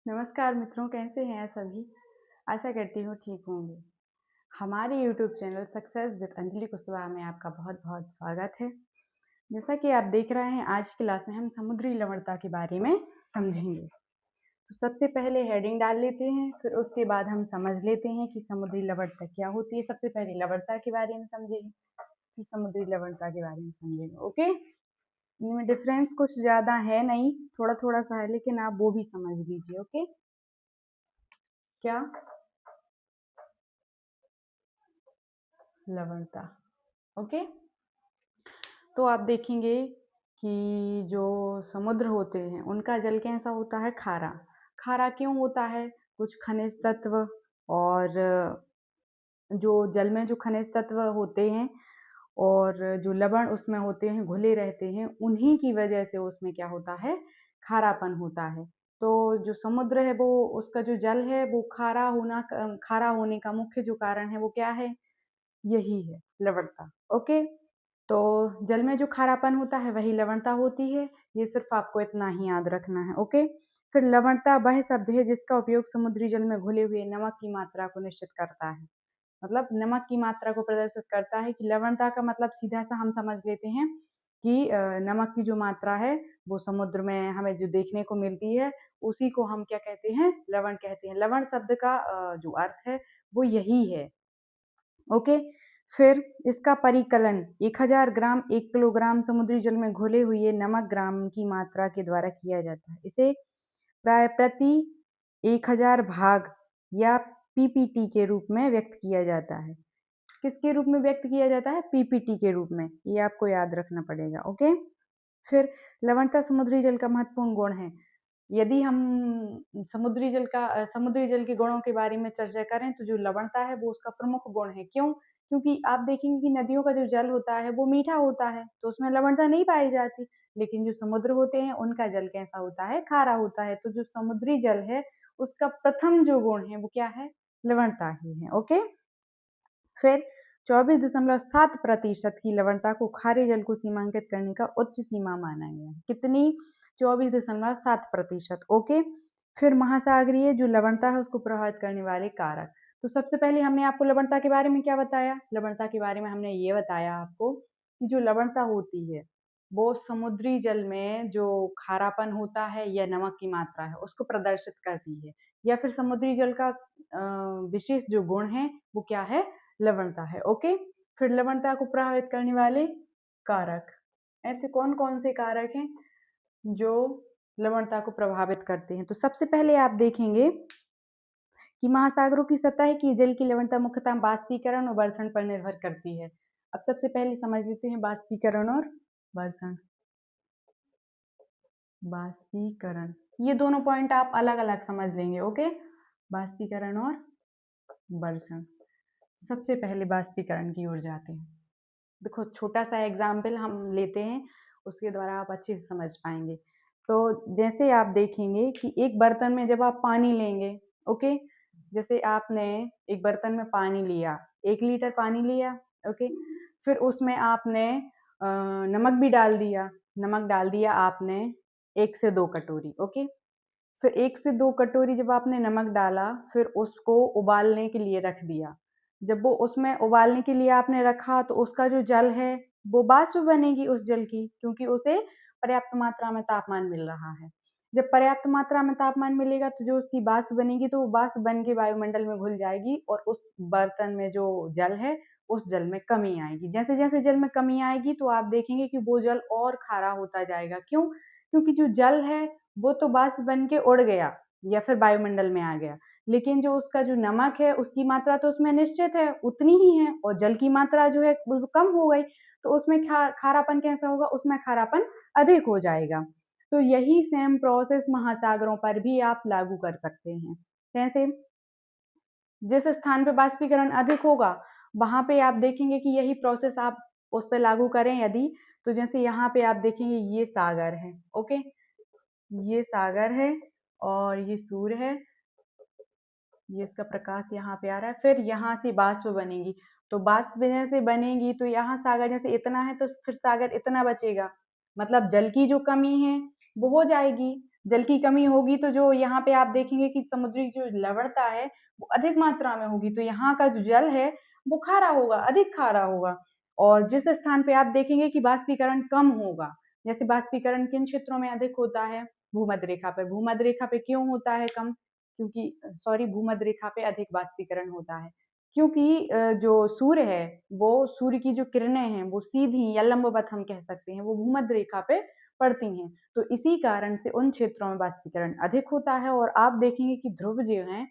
नमस्कार मित्रों, कैसे हैं सभी। आशा करती हूँ ठीक होंगे। हमारे YouTube channel success with Anjali Kushwaha में आपका बहुत बहुत स्वागत है। जैसा कि आप देख रहे हैं, आज की क्लास में हम समुद्री लवणता के बारे में समझेंगे। तो सबसे पहले हेडिंग डाल लेते हैं, फिर उसके बाद हम समझ लेते हैं कि समुद्री लवणता क्या होती है। सबसे पहले लवणता के बारे में समझेंगे, फिर समुद्री लवणता के बारे में समझेंगे। ओके, इनमें डिफरेंस कुछ ज़्यादा है नहीं, थोड़ा थोड़ा सा है, लेकिन आप वो भी समझ लीजिए। ओके, क्या लवणता। ओके, तो आप देखेंगे कि जो समुद्र होते हैं उनका जल कैसा होता है, खारा। खारा क्यों होता है? कुछ खनिज तत्व और जो जल में जो खनिज तत्व होते हैं और जो लवण उसमें होते हैं, घुले रहते हैं, उन्हीं की वजह से उसमें क्या होता है, खारापन होता है। तो जो समुद्र है वो, उसका जो जल है वो खारा होने का मुख्य जो कारण है वो क्या है, यही है लवणता। ओके, तो जल में जो खारापन होता है वही लवणता होती है। ये सिर्फ आपको इतना ही याद रखना है। ओके, फिर लवणता वह शब्द है जिसका उपयोग समुद्री जल में घुले हुए नमक की मात्रा को निश्चित करता है। मतलब नमक की मात्रा को प्रदर्शित करता है। कि लवणता का मतलब सीधा सा हम समझ लेते हैं कि नमक की जो मात्रा है वो समुद्र में हमें जो देखने को मिलती है, उसी को हम क्या कहते हैं, लवण कहते हैं। लवण शब्द का जो अर्थ है वो यही है। ओके, फिर इसका परिकलन 1000 ग्राम 1 किलोग्राम समुद्री जल में घुले हुए नमक ग्राम की मात्रा के द्वारा किया जाता है। इसे प्राय प्रति 1000 भाग या पीपीटी के रूप में व्यक्त किया जाता है। किसके रूप में व्यक्त किया जाता है? पीपीटी के रूप में। ये आपको याद रखना पड़ेगा। ओके, फिर लवणता समुद्री जल का महत्वपूर्ण गुण है। यदि हम समुद्री जल के गुणों के बारे में चर्चा करें तो जो लवणता है वो उसका प्रमुख गुण है। क्यों? क्योंकि आप देखेंगे कि नदियों का जो जल होता है वो मीठा होता है, तो उसमें लवणता नहीं पाई जाती। लेकिन जो समुद्र होते हैं उनका जल कैसा होता है, खारा होता है। तो जो समुद्री जल है उसका प्रथम जो गुण है वो क्या है, लवणता ही है। ओके, फिर 24.7% की लवणता को खारे जल को सीमांकित करने का उच्च सीमा माना गया है। कितनी? 24.7%। ओके, फिर महासागरीय जो लवणता है उसको प्रभावित करने वाले कारक। तो सबसे पहले हमने आपको लवणता के बारे में क्या बताया? लवणता के बारे में हमने ये बताया आपको कि जो लवणता होती है वो समुद्री जल में जो खारापन होता है या नमक की मात्रा है उसको प्रदर्शित करती है। या फिर समुद्री जल का विशेष जो गुण है वो क्या है, लवणता है। ओके, फिर लवणता को प्रभावित करने वाले कारक। ऐसे कौन कौन से कारक हैं जो लवणता को प्रभावित करते हैं? तो सबसे पहले आप देखेंगे कि महासागरों की सतह की जल की लवणता मुख्यतः बाष्पीकरण और बर्षण पर निर्भर करती है। अब सबसे पहले समझ लेते हैं बाष्पीकरण और बर्षण। बाष्पीकरण, ये दोनों पॉइंट आप अलग अलग समझ लेंगे। ओके, बाष्पीकरण और बर्षण। सबसे पहले बाष्पीकरण की ओर जाते हैं। देखो, छोटा सा एग्जाम्पल हम लेते हैं, उसके द्वारा आप अच्छे से समझ पाएंगे। तो जैसे आप देखेंगे कि एक बर्तन में जब आप पानी लेंगे, ओके, जैसे आपने एक बर्तन में पानी लिया, 1 लीटर पानी लिया। ओके, फिर उसमें आपने नमक भी डाल दिया। नमक डाल दिया आपने 1 से 2 कटोरी। ओके, फिर 1 से 2 कटोरी जब आपने नमक डाला, फिर उसको उबालने के लिए रख दिया। जब वो उसमें उबालने के लिए आपने रखा तो उसका जो जल है वो वाष्प बनेगी उस जल की, क्योंकि उसे पर्याप्त मात्रा में तापमान मिल रहा है। जब पर्याप्त मात्रा में तापमान मिलेगा तो जो उसकी वाष्प बनेगी तो वो वाष्प बन के वायुमंडल में घुल जाएगी और उस बर्तन में जो जल है उस जल में कमी आएगी। जैसे जैसे जल में कमी आएगी तो आप देखेंगे कि वो जल और खारा होता जाएगा। क्यों? क्योंकि जो जल है वो तो वाष्प बन के उड़ गया या फिर वायुमंडल में आ गया, लेकिन जो उसका जो नमक है उसकी मात्रा तो उसमें निश्चित है, उतनी ही है, और जल की मात्रा जो है वो कम हो गई, तो उसमें खारापन कैसा होगा, उसमें खारापन अधिक हो जाएगा। तो यही सेम प्रोसेस महासागरों पर भी आप लागू कर सकते हैं। कैसे? जिस स्थान पे बाष्पीकरण अधिक होगा वहां पे आप देखेंगे कि यही प्रोसेस आप उस पर लागू करें यदि, तो जैसे यहाँ पे आप देखेंगे ये सागर है। ओके, ये सागर है और ये सूर्य है, ये इसका प्रकाश यहाँ पे आ रहा है। फिर यहाँ से वाष्प बनेगी, तो वाष्प जैसे बनेगी तो यहाँ सागर जैसे इतना है तो फिर सागर इतना बचेगा, मतलब जल की जो कमी है वो हो जाएगी। जल की कमी होगी तो जो यहाँ पे आप देखेंगे कि समुद्री जो लवणता है वो अधिक मात्रा में होगी, तो यहाँ का जो जल है वो खारा होगा, अधिक खारा होगा। और जिस स्थान पे आप देखेंगे कि बाष्पीकरण कम होगा, जैसे बाष्पीकरण किन क्षेत्रों में अधिक होता है, भूमध्य रेखा पर। भूमध्य रेखा पे क्यों होता है कम, क्योंकि सॉरी भूमध्य रेखा पे अधिक बाष्पीकरण होता है क्योंकि जो सूर्य है वो सूर्य की जो किरणें हैं वो सीधी या लंबवत हम कह सकते हैं वो भूमध्य रेखा पे पड़ती हैं, तो इसी कारण से उन क्षेत्रों में बाष्पीकरण अधिक होता है। और आप देखेंगे कि ध्रुव जो है,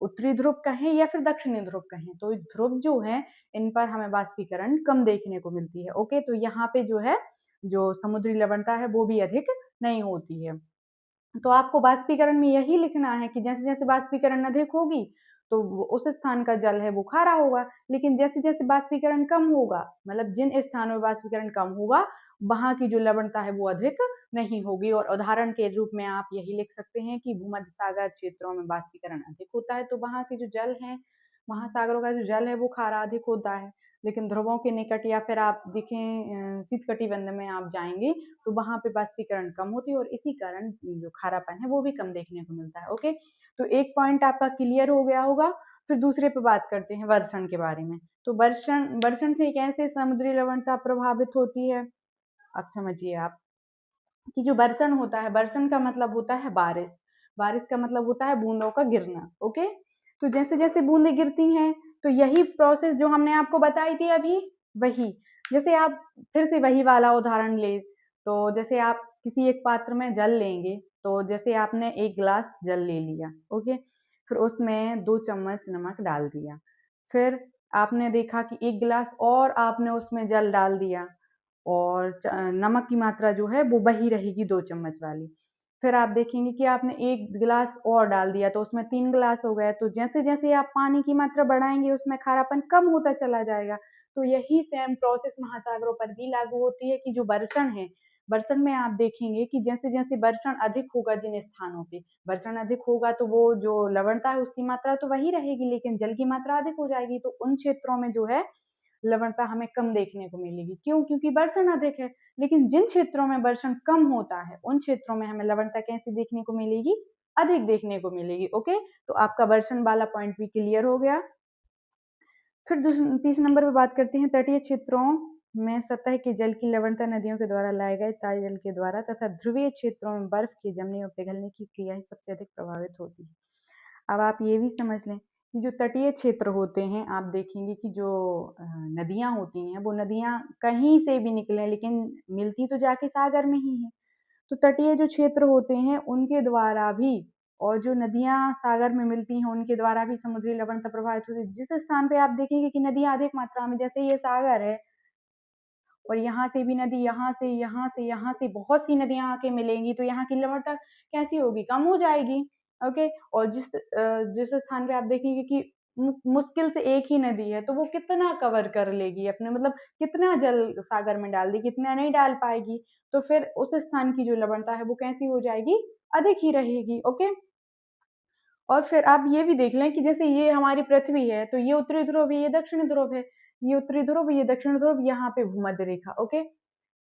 उत्तरी ध्रुव कहें या फिर दक्षिणी ध्रुव कहें, तो ध्रुव जो है इन पर हमें बाष्पीकरण कम देखने को मिलती है। ओके, तो यहाँ पे जो है जो समुद्री लवणता है वो भी अधिक नहीं होती है। तो आपको बाष्पीकरण में यही लिखना है कि जैसे जैसे बाष्पीकरण अधिक होगी तो उस स्थान का जल है वो खारा होगा, लेकिन जैसे जैसे बाष्पीकरण कम होगा, मतलब जिन स्थानों में बाष्पीकरण कम होगा वहां की जो लवणता है वो अधिक नहीं होगी। और उदाहरण के रूप में आप यही लिख सकते हैं कि भूमध्य सागर क्षेत्रों में बाष्पीकरण अधिक होता है तो वहां के जो जल है, महासागरों का जो जल है वो खारा अधिक होता है। लेकिन ध्रुवों के निकट या फिर आप देखें शीतकटिबंध में आप जाएंगे तो वहां पे बाष्पीकरण कम होती है और इसी कारण जो खारापन है वो भी कम देखने को मिलता है। ओके, तो एक पॉइंट आपका क्लियर हो गया होगा। फिर दूसरे पे बात करते हैं वर्षण के बारे में। तो वर्षण वर्षण से कैसे समुद्री लवणता प्रभावित होती है, अब समझिए आप कि जो बरसन होता है, बरसन का मतलब होता है बारिश, बारिश का मतलब होता है बूंदों का गिरना। ओके, तो जैसे जैसे बूंदें गिरती हैं तो यही प्रोसेस जो हमने आपको बताई थी अभी, वही, जैसे आप फिर से वही वाला उदाहरण ले, तो जैसे आप किसी एक पात्र में जल लेंगे, तो जैसे आपने एक गिलास जल ले लिया, ओके, फिर उसमें 2 चम्मच नमक डाल दिया, फिर आपने देखा कि एक गिलास और आपने उसमें जल डाल दिया और नमक की मात्रा जो है वो वही रहेगी 2 चम्मच वाली। फिर आप देखेंगे कि आपने एक गिलास और डाल दिया तो उसमें 3 गिलास हो गए, तो जैसे जैसे आप पानी की मात्रा बढ़ाएंगे उसमें खारापन कम होता चला जाएगा। तो यही सेम प्रोसेस महासागरों पर भी लागू होती है कि जो बर्षण है, बर्षण में आप देखेंगे कि जैसे जैसे बर्षण अधिक होगा जिन स्थानों पे बर्षण अधिक होगा तो वो जो लवणता है उसकी मात्रा तो वही रहेगी लेकिन जल की मात्रा अधिक हो जाएगी, तो उन क्षेत्रों में जो है लवणता हमें कम देखने को मिलेगी। क्यों? क्योंकि बर्षण अधिक है। लेकिन जिन क्षेत्रों में बर्षण कम होता है उन क्षेत्रों में हमें लवणता कैसी देखने को मिलेगी, अधिक देखने को मिलेगी। ओके, तो आपका बर्षण वाला पॉइंट भी क्लियर हो गया। फिर 30 नंबर पे बात करते हैं तटीय क्षेत्रों में सतह के जल की लवणता नदियों के द्वारा लाए गए ताजे जल के द्वारा तथा ध्रुवीय क्षेत्रों में बर्फ के जमने और पिघलने की क्रिया ही सबसे अधिक प्रभावित होती है। अब आप ये भी समझ लें कि जो तटीय क्षेत्र होते हैं आप देखेंगे कि जो नदियां होती हैं वो नदियां कहीं से भी निकले लेकिन मिलती तो जाके सागर में ही है। तो तटीय जो क्षेत्र होते हैं उनके द्वारा भी, और जो नदियां सागर में मिलती हैं उनके द्वारा भी समुद्री लवणता प्रभावित होती है। जिस स्थान पे आप देखेंगे कि नदियां अधिक मात्रा में, जैसे ये सागर है और यहाँ से भी नदी, यहाँ से बहुत सी नदियां आके मिलेंगी तो यहाँ की लवणता कैसी होगी, कम हो जाएगी। ओके, और जिस स्थान पे आप देखेंगे कि मुश्किल से एक ही नदी है तो वो कितना कवर कर लेगी अपने, मतलब कितना जल सागर में डाल देगी, कितना नहीं डाल पाएगी, तो फिर उस स्थान की जो लवणता है वो कैसी हो जाएगी, अधिक ही रहेगी। ओके, और फिर आप ये भी देख लें कि जैसे ये हमारी पृथ्वी है तो ये उत्तरी ध्रुव है, ये दक्षिण ध्रुव है, ये उत्तरी ध्रुव, ये दक्षिण ध्रुव, यहाँ पे भूमध्य रेखा। ओके,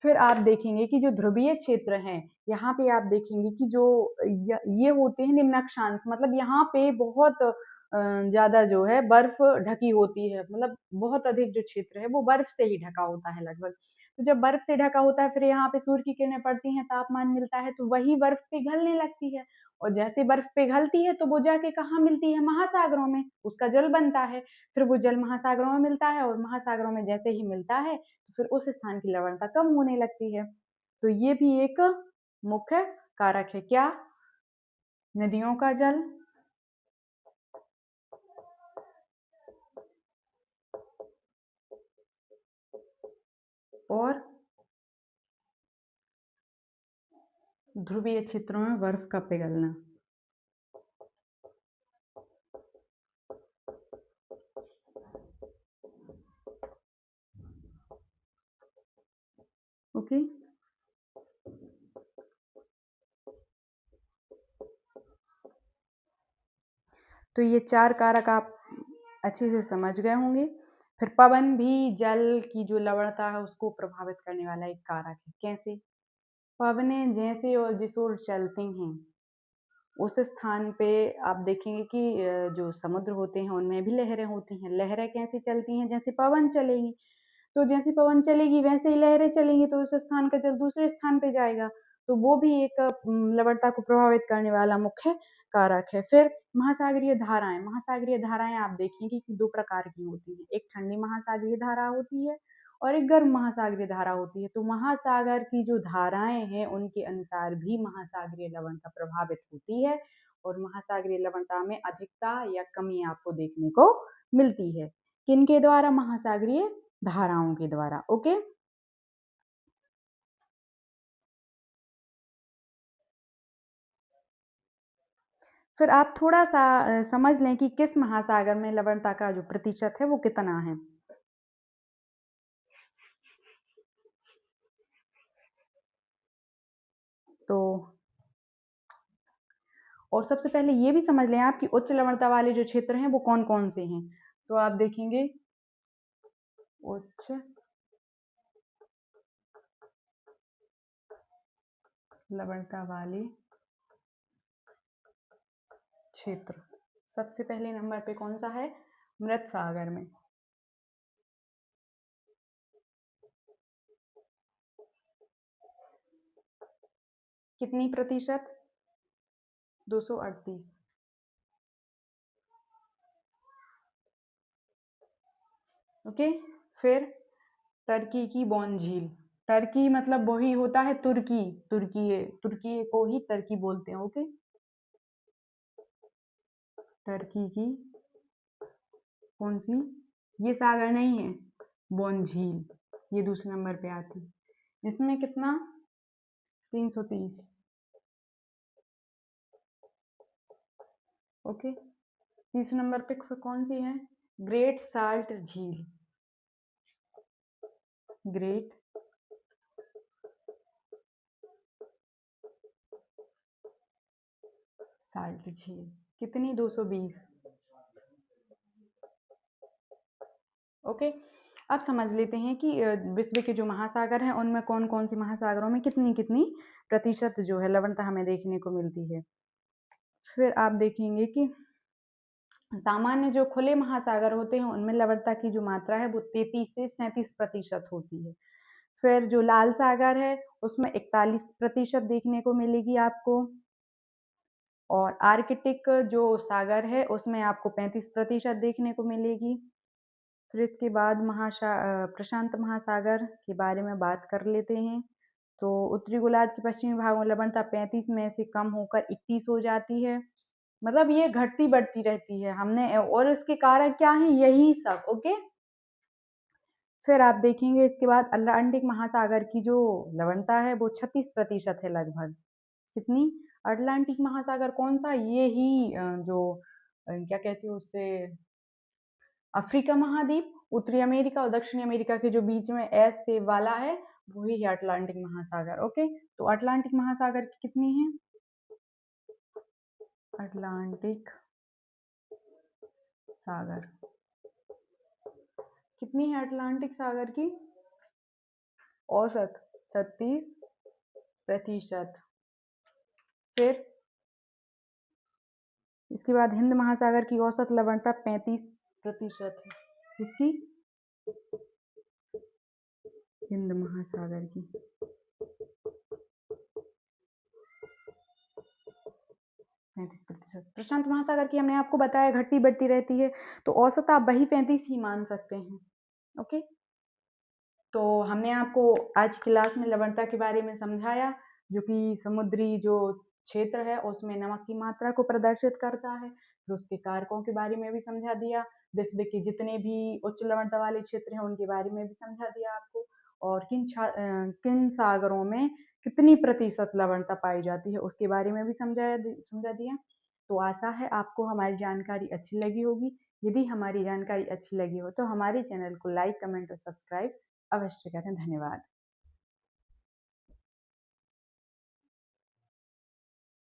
फिर आप देखेंगे कि जो ध्रुवीय क्षेत्र हैं यहाँ पे आप देखेंगे कि जो ये होते हैं निम्नाक्षांश, मतलब यहाँ पे बहुत ज्यादा जो है बर्फ ढकी होती है, मतलब बहुत अधिक जो क्षेत्र है वो बर्फ से ही ढका होता है लगभग। तो जब बर्फ से ढका होता है फिर यहाँ पे सूर्य की किरणें पड़ती हैं, तापमान मिलता है तो वही बर्फ पिघलने लगती है, और जैसे बर्फ पिघलती है तो वो जाके कहाँ मिलती है, महासागरों में, उसका जल बनता है, फिर वो जल महासागरों में मिलता है और महासागरों में जैसे ही मिलता है तो फिर उस स्थान की लवणता कम होने लगती है। तो ये भी एक मुख्य कारक है, क्या, नदियों का जल और ध्रुवीय क्षेत्रों में बर्फ का पिघलना। ओके, तो ये 4 कारक आप अच्छे से समझ गए होंगे। फिर पवन भी जल की जो लवणता है उसको प्रभावित करने वाला एक कारक है। कैसे? पवनें जैसे और जिस ओर चलती हैं उस स्थान पे आप देखेंगे कि जो समुद्र होते हैं उनमें भी लहरें होती हैं। लहरें कैसे चलती हैं? जैसे पवन चलेगी, तो जैसे पवन चलेगी वैसे ही लहरें चलेंगी, तो उस स्थान का जल दूसरे स्थान पे जाएगा, तो वो भी एक लवणता को प्रभावित करने वाला मुख्य कारक है। फिर महासागरीय धाराएं आप देखेंगे कि दो प्रकार की होती हैं। एक ठंडी महासागरीय धारा होती है और एक गर्म महासागरीय धारा होती है। तो महासागर की जो धाराएं हैं उनके अनुसार भी महासागरीय लवणता प्रभावित होती है, और महासागरीय लवणता में अधिकता या कमी आपको देखने को मिलती है। किनके द्वारा? महासागरीय धाराओं के द्वारा। ओके, फिर आप थोड़ा सा समझ लें कि किस महासागर में लवणता का जो प्रतिशत है वो कितना है। तो और सबसे पहले ये भी समझ लें आप कि उच्च लवणता वाले जो क्षेत्र हैं वो कौन कौन से हैं। तो आप देखेंगे उच्च लवणता वाले क्षेत्र, सबसे पहले नंबर पे कौन सा है? मृत सागर में। कितनी प्रतिशत? 238। ओके, फिर टर्की की बॉन झील। टर्की मतलब वही होता है तुर्की, तुर्की को ही टर्की बोलते हैं। ओके, टर्की की कौन सी? ये सागर नहीं है, बॉन झील, ये दूसरे नंबर पे आती है। इसमें कितना? 330। ओके, तीसरे नंबर पे कौन सी है? ग्रेट साल्ट झील। ग्रेट साल्ट झील कितनी? 220। ओके, अब समझ लेते हैं कि विश्व के जो महासागर हैं उनमें कौन कौन सी महासागरों में कितनी कितनी प्रतिशत जो है लवणता हमें देखने को मिलती है। फिर आप देखेंगे कि सामान्य जो खुले महासागर होते हैं उनमें लवणता की जो मात्रा है वो 33 से 37% होती है। फिर जो लाल सागर है उसमें 41% देखने को मिलेगी आपको, और आर्कटिक जो सागर है उसमें आपको 35% देखने को मिलेगी। फिर इसके बाद प्रशांत महासागर के बारे में बात कर लेते हैं। तो उत्तरी गोलार्ध के पश्चिमी भाग में लवणता 35 में से कम होकर 31 हो जाती है। मतलब ये घटती बढ़ती रहती है हमने, और इसके कारक क्या है? यही सब। ओके, फिर आप देखेंगे इसके बाद अटलांटिक महासागर की जो लवणता है वो 36% है लगभग। कितनी? अटलांटिक महासागर कौन सा? ये ही जो क्या कहते हैं उससे, अफ्रीका महाद्वीप, उत्तरी अमेरिका और दक्षिणी अमेरिका के जो बीच में एस से वाला है वही है अटलांटिक महासागर। ओके, तो अटलांटिक महासागर की कितनी है? अटलांटिक सागर कितनी है? अटलांटिक सागर की औसत 36%। फिर इसके बाद हिंद महासागर की औसत लवणता 35% है। इसकी हिंद महासागर की 35%। प्रशांत महासागर की हमने आपको बताया घटती बढ़ती रहती है, तो औसत आप वही 35 ही मान सकते हैं। ओके, तो हमने आपको आज क्लास में लवणता के बारे में समझाया, जो कि समुद्री जो क्षेत्र है उसमें नमक की मात्रा को प्रदर्शित करता है। फिर उसके कारकों के बारे में भी समझा दिया। विश्व के जितने भी उच्च लवणता वाले क्षेत्र हैं उनके बारे में भी समझा दिया आपको, और किन सागरों में कितनी प्रतिशत लवणता पाई जाती है उसके बारे में भी समझा दिया। तो आशा है आपको हमारी जानकारी अच्छी लगी होगी। यदि हमारी जानकारी अच्छी लगी हो तो हमारे चैनल को लाइक, कमेंट और सब्सक्राइब अवश्य करें। धन्यवाद।